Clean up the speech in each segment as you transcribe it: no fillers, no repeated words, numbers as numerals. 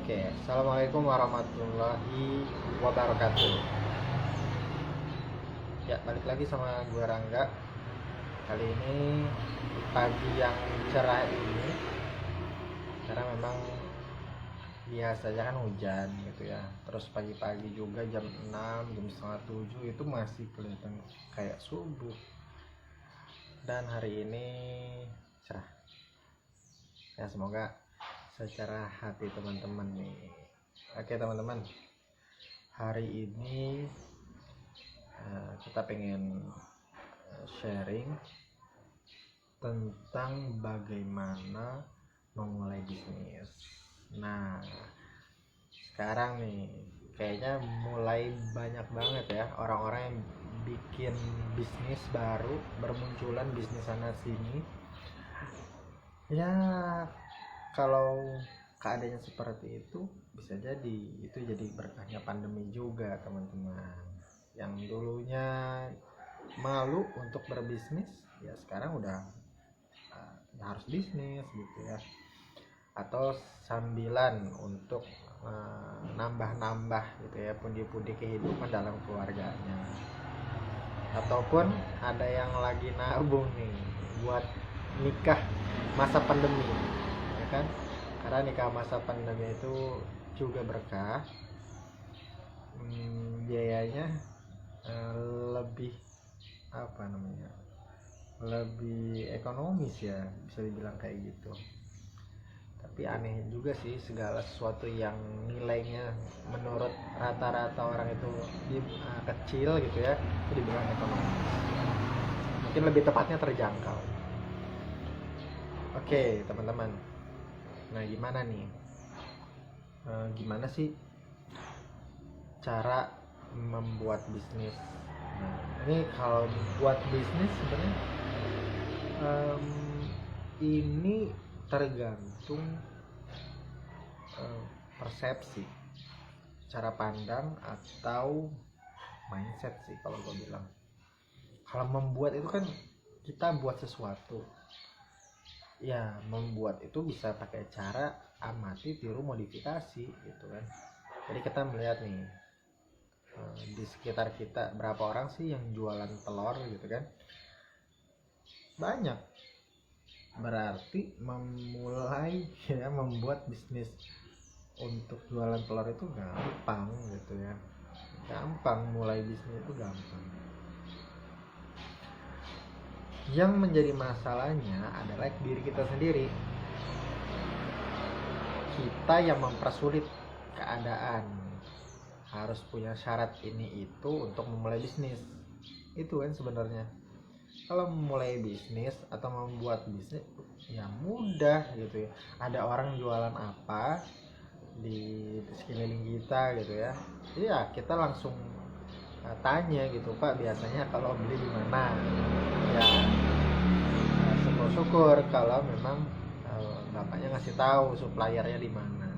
Oke, assalamualaikum warahmatullahi wabarakatuh. Ya, balik lagi sama gue Rangga. Kali ini pagi yang cerah ini, karena memang biasanya kan hujan gitu ya. Terus pagi-pagi juga jam 6, jam setengah 7 itu masih kelihatan kayak subuh. Dan hari ini cerah. Ya, semoga secara hati teman-teman nih. Oke teman-teman, hari ini kita pengen sharing tentang bagaimana memulai bisnis. Nah, sekarang nih kayaknya mulai banyak banget ya orang-orang yang bikin bisnis baru, bermunculan bisnis sana sini. Ya, kalau keadaannya seperti itu bisa jadi itu jadi berkahnya pandemi juga teman-teman. Yang dulunya malu untuk berbisnis, ya sekarang udah harus bisnis gitu ya, atau sambilan untuk nambah-nambah gitu ya, pundi-pundi kehidupan dalam keluarganya, ataupun ada yang lagi nabung nih buat nikah masa pandemi, ya kan? Karena nikah masa pandemi itu juga berkah, biayanya lebih apa namanya, lebih ekonomis ya, bisa dibilang kayak gitu. Tapi aneh juga sih, segala sesuatu yang nilainya menurut rata-rata orang itu kecil gitu ya, itu dibilang ekonomis. Mungkin lebih tepatnya terjangkau. Oke teman-teman, nah gimana nih, gimana sih cara membuat bisnis? Nah, ini kalau buat bisnis sebenarnya ini tergantung persepsi, cara pandang, atau mindset sih kalau gue bilang. Kalau membuat itu kan kita buat sesuatu, ya membuat itu bisa pakai cara amati, tiru, modifikasi gitu kan. Jadi kita melihat nih, di sekitar kita berapa orang sih yang jualan telur gitu kan, banyak. Berarti memulai ya, membuat bisnis untuk jualan telur itu gampang gitu ya, gampang. Mulai bisnis itu gampang. Yang menjadi masalahnya adalah diri kita sendiri, kita yang mempersulit keadaan. Harus punya syarat ini itu untuk memulai bisnis itu kan. Sebenarnya kalau memulai bisnis atau membuat bisnis ya mudah gitu ya. Ada orang jualan apa di sekeliling kita gitu ya, iya kita langsung tanya gitu, Pak biasanya kalau beli di mana ya. Syukur-syukur kalau memang bapaknya ngasih tahu suppliernya di mana.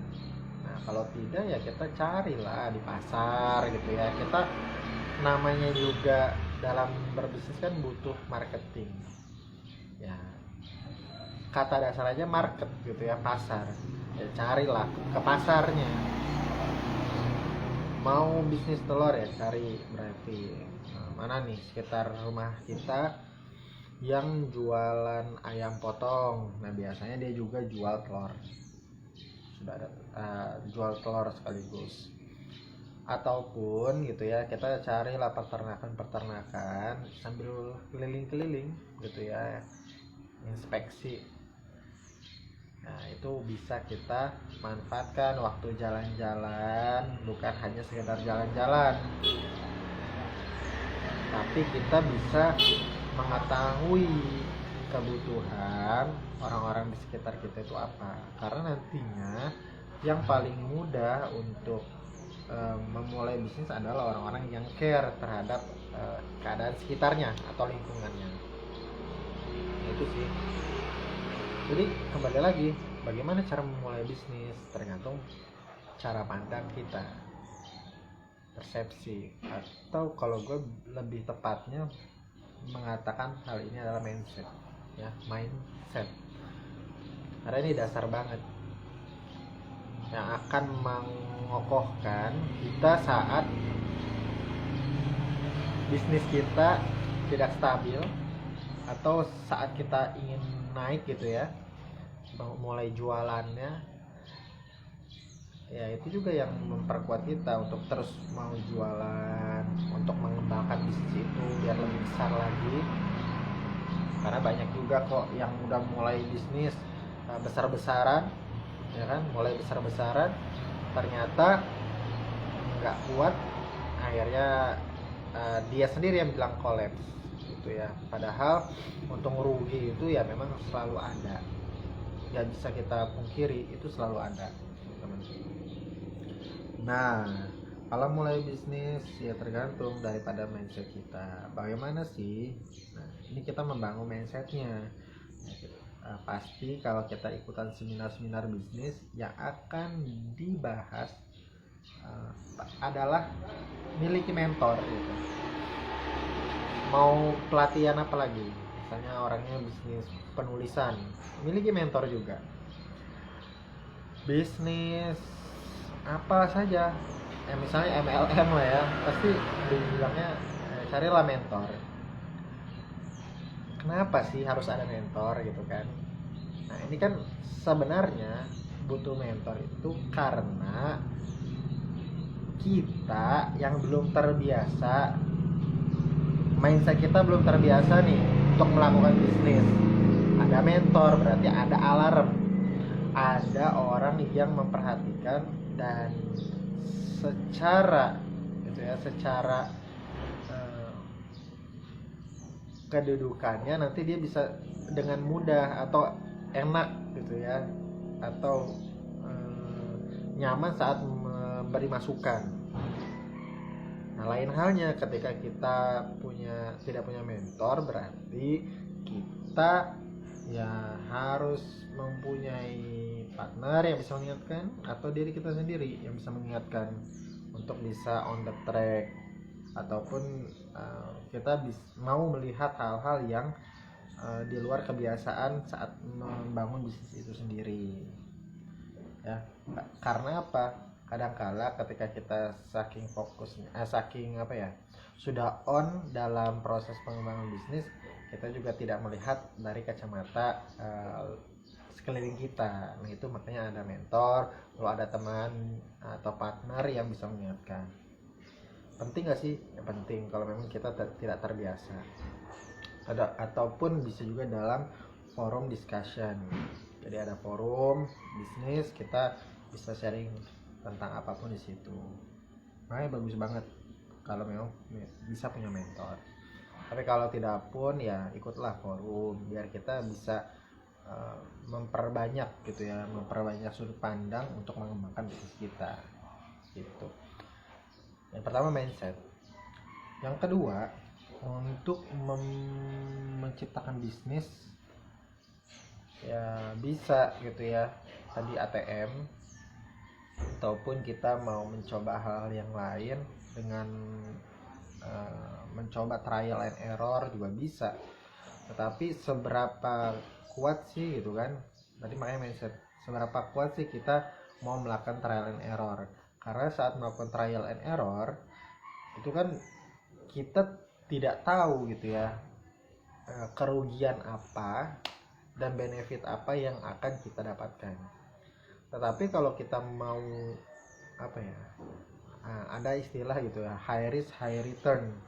Nah kalau tidak ya kita carilah di pasar gitu ya. Kita namanya juga dalam berbisnis kan butuh marketing ya, kata dasar aja market gitu ya, pasar. Ya carilah ke pasarnya. Mau bisnis telur ya cari berarti mana nih sekitar rumah kita yang jualan ayam potong. Nah biasanya dia juga jual telur, sudah ada jual telur sekaligus. Ataupun gitu ya, kita carilah peternakan sambil keliling-keliling gitu ya, inspeksi. Nah itu bisa kita manfaatkan waktu jalan-jalan, bukan hanya sekedar jalan-jalan, tapi kita bisa mengetahui kebutuhan orang-orang di sekitar kita itu apa. Karena nantinya yang paling mudah untuk memulai bisnis adalah orang-orang yang care terhadap keadaan sekitarnya atau lingkungannya. Itu sih. Jadi kembali lagi, bagaimana cara memulai bisnis tergantung cara pandang kita, persepsi, atau kalau gue lebih tepatnya mengatakan hal ini adalah mindset ya, mindset. Karena ini dasar banget. yang akan mengokohkan kita saat bisnis kita tidak stabil atau saat kita ingin naik gitu ya, mulai jualannya. Ya itu juga yang memperkuat kita untuk terus mau jualan, untuk mengembangkan bisnis itu biar lebih besar lagi. Karena banyak juga kok yang udah mulai bisnis besar-besaran, ya kan, mulai besar-besaran ternyata nggak kuat, akhirnya dia sendiri yang bilang kolaps gitu ya. Padahal untung rugi itu ya memang selalu ada, nggak bisa kita pungkiri, itu selalu ada, teman. Nah, kalau mulai bisnis ya tergantung daripada mindset kita. Bagaimana sih? Nah, ini kita membangun mindsetnya. Pasti kalau kita ikutan seminar-seminar bisnis yang akan dibahas adalah miliki mentor gitu. Mau pelatihan apa lagi? Misalnya orangnya bisnis penulisan, miliki mentor juga. Bisnis apa saja, misalnya MLM lah ya, pasti dibilangnya carilah mentor. Kenapa sih harus ada mentor gitu kan? Nah ini kan sebenarnya butuh mentor itu karena kita yang belum terbiasa, mindset kita belum terbiasa nih untuk melakukan bisnis. Ada mentor berarti ada alarm, ada orang yang memperhatikan, dan secara gitu ya, secara kedudukannya nanti dia bisa dengan mudah atau enak gitu ya, atau nyaman saat memberi masukan. Nah lain halnya ketika kita tidak punya mentor, berarti kita ya harus mempunyai partner yang bisa mengingatkan atau diri kita sendiri yang bisa mengingatkan untuk bisa on the track, ataupun kita mau melihat hal-hal yang di luar kebiasaan saat membangun bisnis itu sendiri ya. Karena apa, kadangkala ketika kita saking fokusnya saking apa ya, sudah on dalam proses pengembangan bisnis, kita juga tidak melihat dari kacamata sekeliling kita. Nah itu makanya ada mentor, kalau ada teman atau partner yang bisa mengingatkan. Penting gak sih? Ya, penting kalau memang kita tidak terbiasa. Ataupun bisa juga dalam forum discussion. Jadi ada forum bisnis, kita bisa sharing tentang apapun di situ. Makanya bagus banget kalau memang bisa punya mentor. Tapi kalau tidak pun ya ikutlah forum biar kita bisa memperbanyak gitu ya, memperbanyak sudut pandang untuk mengembangkan bisnis kita gitu. Yang pertama mindset. Yang kedua, untuk menciptakan bisnis ya bisa gitu ya, tadi ATM, ataupun kita mau mencoba hal yang lain dengan mencoba trial and error juga bisa. Tetapi seberapa kuat sih gitu kan, tadi makanya mindset, seberapa kuat sih kita mau melakukan trial and error. Karena saat melakukan trial and error itu kan kita tidak tahu gitu ya kerugian apa dan benefit apa yang akan kita dapatkan. Tetapi kalau kita mau apa ya, ada istilah gitu ya, high risk high return.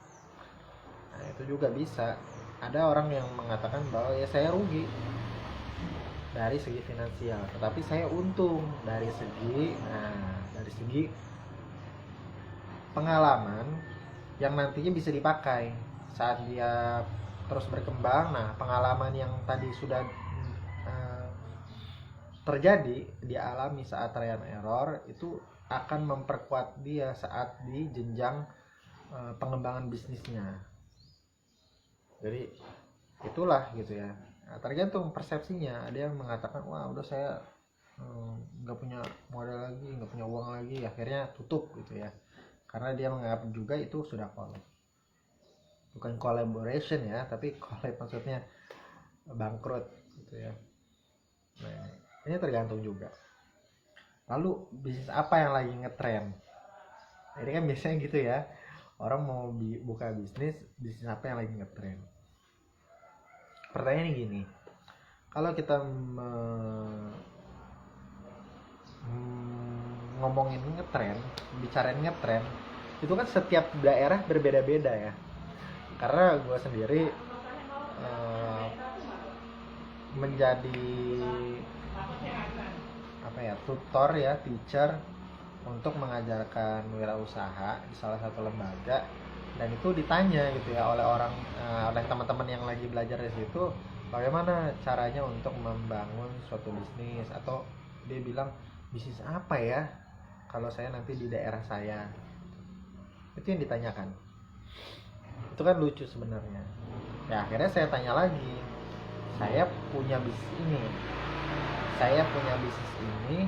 Nah itu juga bisa. Ada orang yang mengatakan bahwa ya saya rugi dari segi finansial, tetapi saya untung dari segi pengalaman yang nantinya bisa dipakai saat dia terus berkembang. Nah pengalaman yang tadi sudah terjadi dialami saat trial and error itu akan memperkuat dia saat di jenjang pengembangan bisnisnya. Jadi itulah gitu ya. Nah, tergantung persepsinya. Ada yang mengatakan wah udah saya nggak punya modal lagi, nggak punya uang lagi, akhirnya tutup gitu ya. Karena dia menganggap juga itu sudah collab. Bukan collaboration ya, tapi collab maksudnya bangkrut gitu ya. Nah, ini tergantung juga. lalu bisnis apa yang lagi ngetren. Ini kan biasanya gitu ya, orang mau buka bisnis apa yang lagi ngetren. Pertanyaannya gini, kalau kita ngomongin ngetren, bicarain ngetren, itu kan setiap daerah berbeda-beda ya. Karena gue sendiri menjadi tutor ya, teacher untuk mengajarkan wirausaha di salah satu lembaga, dan itu ditanya gitu ya oleh teman-teman yang lagi belajar di situ, bagaimana caranya untuk membangun suatu bisnis, atau dia bilang bisnis apa ya kalau saya nanti di daerah saya. Itu yang ditanyakan. Itu kan lucu sebenarnya. Ya akhirnya saya tanya lagi, saya punya bisnis ini,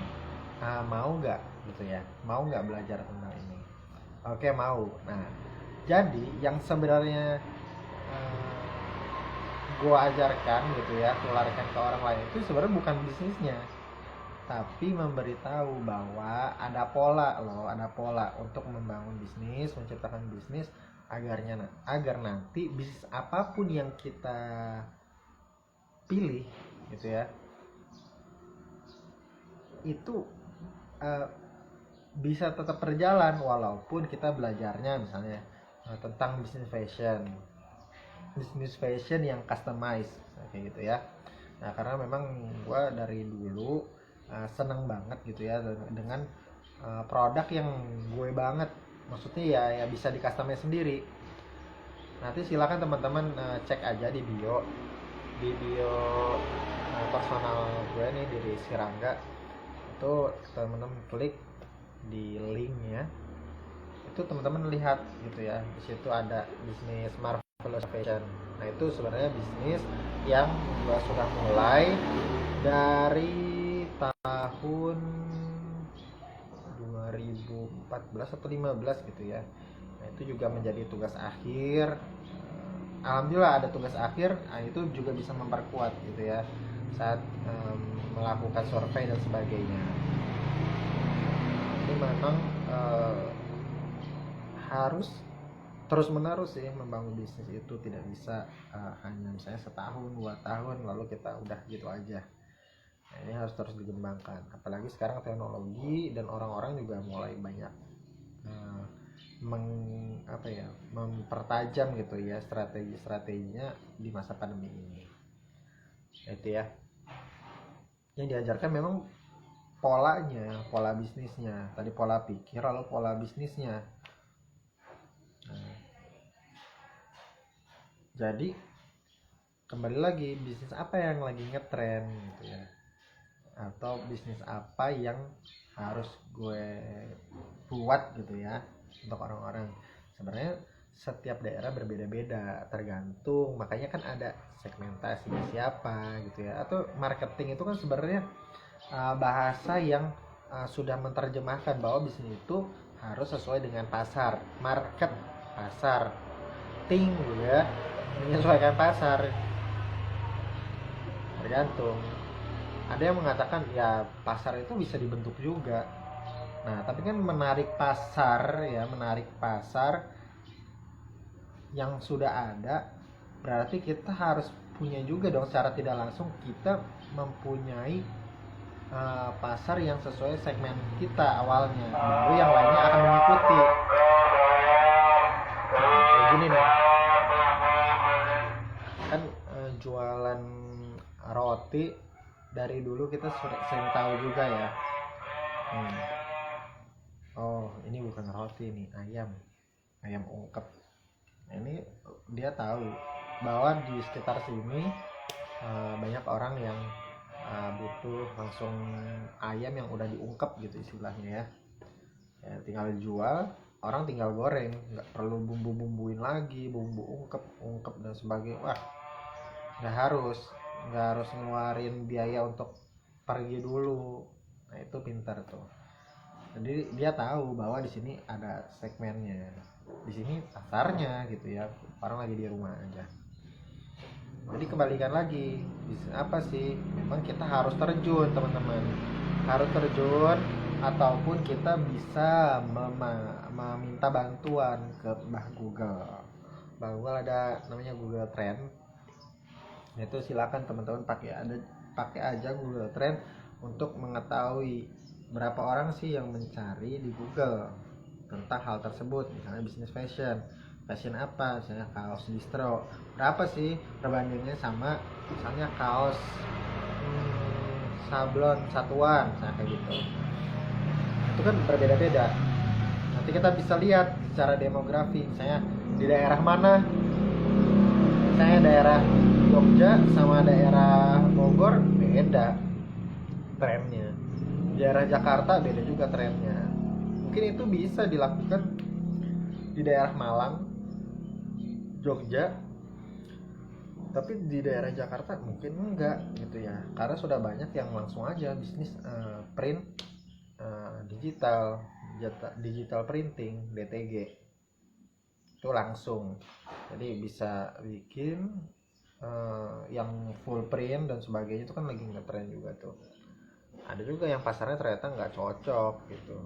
mau nggak gitu ya, mau nggak belajar tentang ini? Oke, mau. Nah, jadi yang sebenarnya gue ajarkan gitu ya, tularkan ke orang lain itu sebenarnya bukan bisnisnya, tapi memberitahu bahwa ada pola untuk membangun bisnis, menciptakan bisnis agar nanti bisnis apapun yang kita pilih gitu ya, itu bisa tetap berjalan walaupun kita belajarnya misalnya tentang bisnis fashion yang customize kayak gitu ya. Nah, karena memang gue dari dulu seneng banget gitu ya dengan produk yang gue banget, maksudnya ya bisa di customize sendiri. Nanti silakan teman-teman cek aja di bio personal gue nih, dari Sirangga. Itu teman-teman klik di linknya, itu teman-teman lihat gitu ya, di situ ada bisnis Marvelous Fashion. Nah, itu sebenarnya bisnis yang gua sudah mulai dari tahun 2014 atau 15 gitu ya. Nah, itu juga menjadi tugas akhir. Alhamdulillah ada tugas akhir. Nah, itu juga bisa memperkuat gitu ya saat melakukan survei dan sebagainya. Ini memang harus terus menerus sih membangun bisnis itu, tidak bisa hanya misalnya setahun 2 tahun lalu kita udah gitu aja. Nah, ini harus terus dikembangkan, apalagi sekarang teknologi dan orang-orang juga mulai banyak mempertajam gitu ya strategi-strateginya di masa pandemi ini. Itu ya yang diajarkan memang pola bisnisnya, tadi pola pikir lalu pola bisnisnya. Nah, jadi kembali lagi, bisnis apa yang lagi ngetren gitu ya, atau bisnis apa yang harus gue buat gitu ya untuk orang-orang. Sebenarnya setiap daerah berbeda-beda, tergantung, makanya kan ada segmentasi siapa gitu ya, atau marketing itu kan sebenarnya bahasa yang sudah menerjemahkan bahwa bisnis itu harus sesuai dengan pasar, pasar, gitu ya, menyesuaikan pasar. Tergantung. Ada yang mengatakan ya pasar itu bisa dibentuk juga. Nah, tapi kan menarik pasar yang sudah ada, berarti kita harus punya juga dong, secara tidak langsung kita mempunyai pasar yang sesuai segmen kita awalnya, baru yang lainnya akan mengikuti. Kayak gini nih, kan jualan roti dari dulu kita sering tahu juga ya. Oh, ini bukan roti, ini ayam ungkep. Nah, ini dia tahu bahwa di sekitar sini banyak orang yang butuh langsung ayam yang udah diungkep gitu istilahnya ya, tinggal dijual, orang tinggal goreng, nggak perlu bumbuin lagi, bumbu ungkep dan sebagainya. Wah, nggak harus ngeluarin biaya untuk pergi dulu. Nah, itu pintar tuh. Jadi dia tahu bahwa di sini ada segmennya, di sini pasarnya gitu ya, orang lagi di rumah aja. Jadi kembalikan lagi, bisnis apa sih? Memang kita harus terjun, teman-teman, harus terjun ataupun kita bisa meminta bantuan ke Mbah Google. Mbah Google ada namanya Google Trend. Itu silakan teman-teman pakai aja Google Trend untuk mengetahui berapa orang sih yang mencari di Google tentang hal tersebut, misalnya bisnis fashion apa, misalnya kaos distro, berapa sih perbandingannya sama misalnya kaos sablon satuan, misalnya kayak gitu. Itu kan berbeda-beda. Nanti kita bisa lihat secara demografi, misalnya di daerah mana, misalnya daerah Jogja sama daerah Bogor beda trennya, daerah Jakarta beda juga trennya. Mungkin itu bisa dilakukan di daerah Malang, Jogja, tapi di daerah Jakarta mungkin enggak gitu ya, karena sudah banyak yang langsung aja bisnis print digital printing DTG itu langsung, jadi bisa bikin yang full print dan sebagainya. Itu kan lagi ngetren juga tuh. Ada juga yang pasarnya ternyata nggak cocok gitu,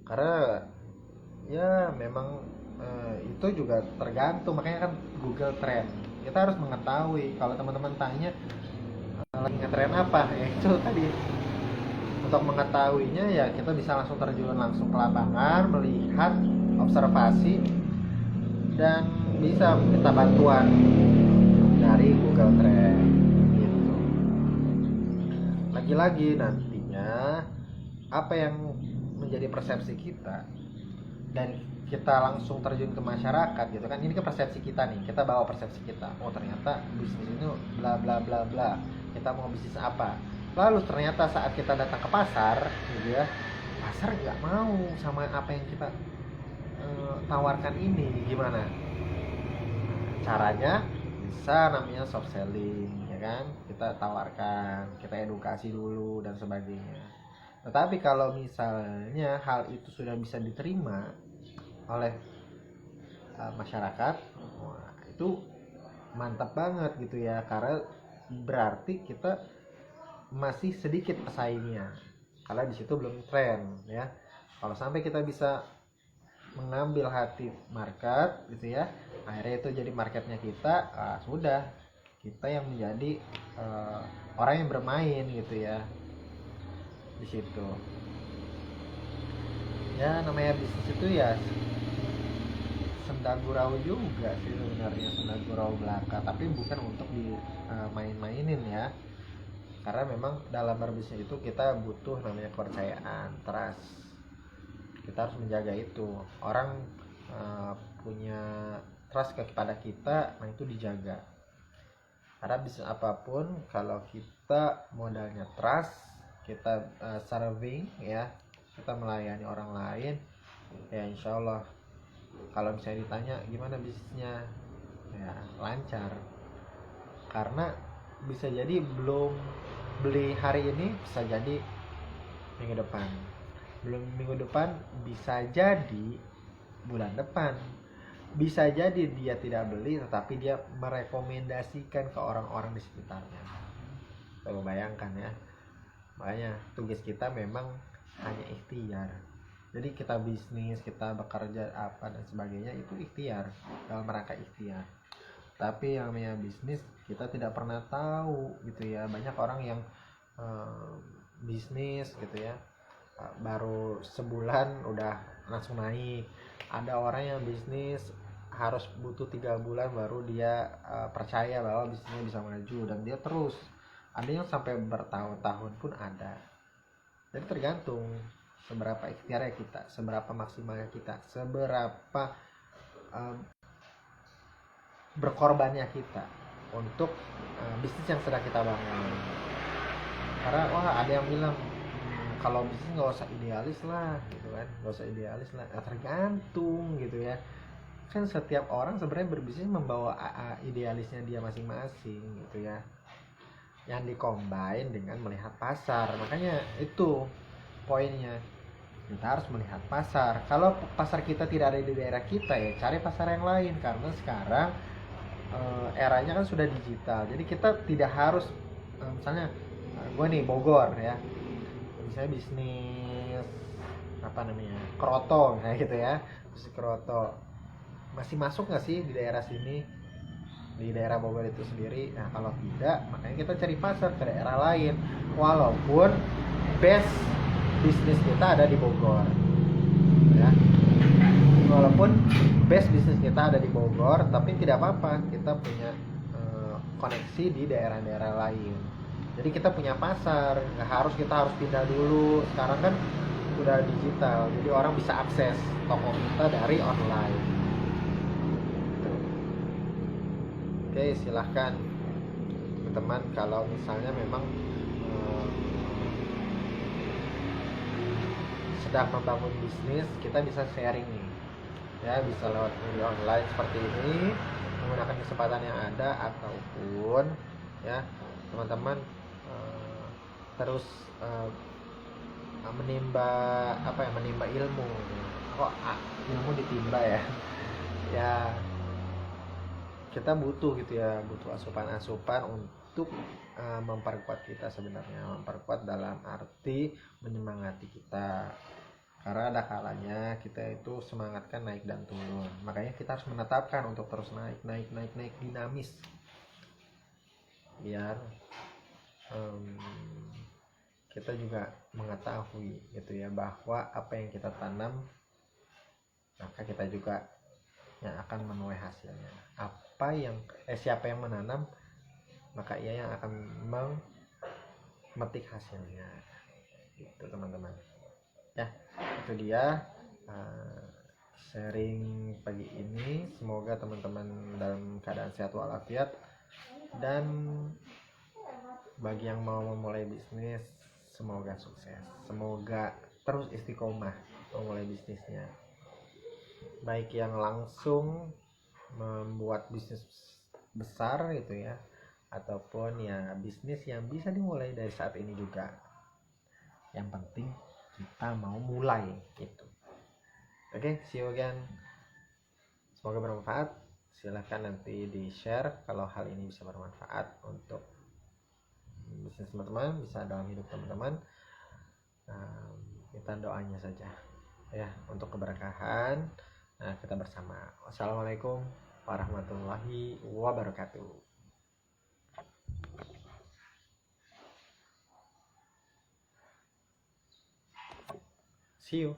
karena ya memang itu juga tergantung. Makanya kan Google Trend, kita harus mengetahui. Kalau teman-teman tanya lagi ngetren apa, ya itu tadi. Untuk mengetahuinya ya kita bisa langsung terjun langsung ke lapangan, melihat, observasi, dan bisa minta bantuan dari Google Trend gitu. Lagi-lagi nantinya apa yang menjadi persepsi kita dan kita langsung terjun ke masyarakat gitu kan, ini kan persepsi kita nih, kita bawa persepsi kita, oh ternyata bisnis ini bla bla bla bla, kita mau bisnis apa. Lalu ternyata saat kita datang ke pasar gitu ya, pasar nggak mau sama apa yang kita tawarkan ini. Gimana caranya? Bisa namanya soft selling ya kan, kita tawarkan, kita edukasi dulu dan sebagainya. Tetapi kalau misalnya hal itu sudah bisa diterima oleh masyarakat, wah, itu mantap banget gitu ya, karena berarti kita masih sedikit pesaingnya, karena di situ belum tren ya. Kalau sampai kita bisa mengambil hati market gitu ya, akhirnya itu jadi marketnya kita, sudah kita yang menjadi orang yang bermain gitu ya di situ. Ya namanya bisnis itu ya sendagurau juga sih sebenarnya, sendagurau belaka, tapi bukan untuk dimain-mainin ya. Karena memang dalam berbisnis itu kita butuh namanya kepercayaan, trust. Kita harus menjaga itu. Orang punya trust kepada kita, nah itu dijaga. Karena bisnis apapun kalau kita modalnya trust, kita serving ya, kita melayani orang lain, ya insya Allah kalau misalnya ditanya gimana bisnisnya, ya lancar. Karena bisa jadi belum beli hari ini, bisa jadi minggu depan, belum minggu depan, bisa jadi bulan depan, bisa jadi dia tidak beli tetapi dia merekomendasikan ke orang-orang di sekitarnya. Coba bayangkan ya. Makanya tugas kita memang hanya ikhtiar. Jadi kita bisnis, kita bekerja apa dan sebagainya itu ikhtiar, dalam rangka ikhtiar. Tapi yang namanya bisnis kita tidak pernah tahu gitu ya. Banyak orang yang bisnis gitu ya, baru sebulan udah langsung naik. Ada orang yang bisnis harus butuh 3 bulan baru dia percaya bahwa bisnisnya bisa maju, dan dia terus. Ada yang sampai bertahun-tahun pun ada. Jadi tergantung seberapa ikhtiarnya kita, seberapa maksimalnya kita, seberapa berkorbannya kita untuk bisnis yang sedang kita bangun. Karena ada yang bilang kalau bisnis nggak usah idealis lah gitu kan, nggak usah idealis lah. Tergantung gitu ya, kan setiap orang sebenarnya berbisnis membawa idealisnya dia masing-masing gitu ya, yang dikombin dengan melihat pasar. Makanya itu poinnya, kita harus melihat pasar. Kalau pasar kita tidak ada di daerah kita, ya cari pasar yang lain. Karena sekarang eranya kan sudah digital, jadi kita tidak harus misalnya gue nih Bogor ya, misalnya bisnis apa namanya, kroto kayak gitu ya, bisnis kroto masih masuk nggak sih di daerah sini, di daerah Bogor itu sendiri? Nah kalau tidak, makanya kita cari pasar ke daerah lain, walaupun base bisnis kita ada di Bogor ya, walaupun base bisnis kita ada di Bogor, tapi tidak apa-apa, kita punya koneksi di daerah-daerah lain. Jadi kita punya pasar, nggak harus kita harus pindah dulu. Sekarang kan udah digital, jadi orang bisa akses toko kita dari online. Oke, silahkan teman-teman kalau misalnya memang sedang membangun bisnis, kita bisa sharing nih ya, bisa lewat media online seperti ini, menggunakan kesempatan yang ada, ataupun ya teman-teman terus menimba apa ya, menimba ilmu. Kok ilmu ditimba ya? Ya kita butuh gitu ya, butuh asupan-asupan untuk memperkuat kita, sebenarnya memperkuat dalam arti menyemangati kita, karena ada kalanya kita itu semangat kan naik dan turun, makanya kita harus menetapkan untuk terus naik dinamis, biar kita juga mengetahui gitu ya, bahwa apa yang kita tanam maka kita juga yang akan menuai hasilnya. Apa yang siapa yang menanam, maka ia yang akan memetik hasilnya. Gitu teman-teman. Ya, itu dia sharing pagi ini. Semoga teman-teman dalam keadaan sehat walafiat, dan bagi yang mau memulai bisnis semoga sukses. Semoga terus istiqomah memulai bisnisnya. Baik yang langsung membuat bisnis besar gitu ya, ataupun ya bisnis yang bisa dimulai dari saat ini juga. Yang penting kita mau mulai gitu. Oke, see you again. Semoga bermanfaat. Silahkan nanti di share kalau hal ini bisa bermanfaat untuk bisnis teman-teman, bisa dalam hidup teman-teman. Kita doanya saja ya untuk keberkahan. Nah, kita bersama. Wassalamualaikum warahmatullahi wabarakatuh. See you.